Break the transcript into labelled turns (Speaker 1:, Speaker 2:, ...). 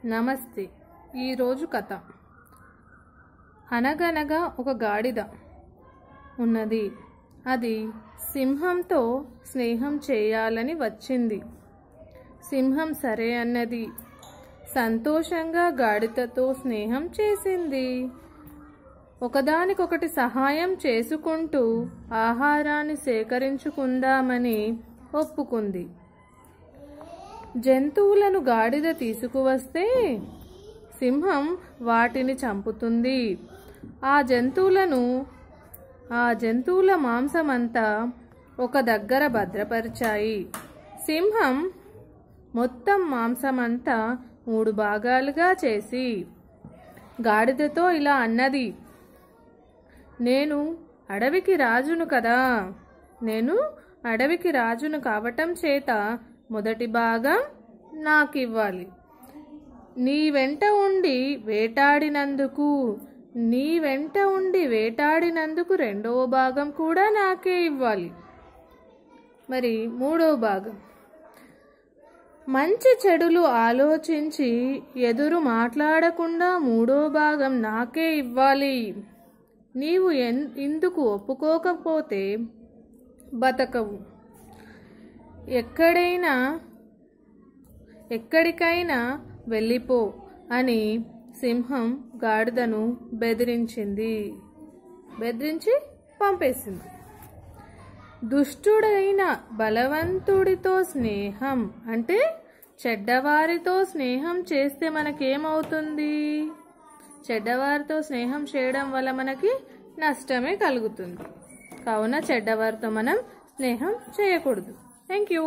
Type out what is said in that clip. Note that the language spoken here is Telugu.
Speaker 1: నమస్తే. ఈరోజు కథ. అనగనగా ఒక గాడిద ఉన్నది. అది సింహంతో స్నేహం చేయాలని వచ్చింది. సింహం సరే అన్నది. సంతోషంగా గాడిదతో స్నేహం చేసింది. ఒకదానికొకటి సహాయం చేసుకుంటూ ఆహారాన్ని సేకరించుకుందామని ఒప్పుకుంది. జంతువులను గాడిద తీసుకువస్తే సింహం వాటిని చంపుతుంది. ఆ జంతువుల మాంసమంతా ఒక దగ్గర భద్రపరిచాయి. సింహం మొత్తం మాంసమంతా 3 భాగాలుగా చేసి గాడిదతో ఇలా అన్నది, నేను అడవికి రాజును కావటం చేత మొదటి భాగం నాకివ్వాలి. నీ వెంట ఉండి వేటాడినందుకు రెండవ భాగం కూడా నాకే ఇవ్వాలి. మరి మూడవ భాగం, మంచి చెడులు ఆలోచించి ఎదురు మాట్లాడకుండా మూడో భాగం నాకే ఇవ్వాలి. నీవు ఇందుకు ఒప్పుకోకపోతే బతకవు. ఎక్కడికైనా వెళ్ళిపో అని సింహం గాడిదను బెదిరించి పంపేసింది. దుష్టుడైన బలవంతుడితో స్నేహం అంటే చెడ్డవారితో స్నేహం చేస్తే మనకేమవుతుంది? చెడ్డవారితో స్నేహం చేయడం వల్ల మనకి నష్టమే కలుగుతుంది. కావున చెడ్డవారితో మనం స్నేహం చేయకూడదు. Thank you.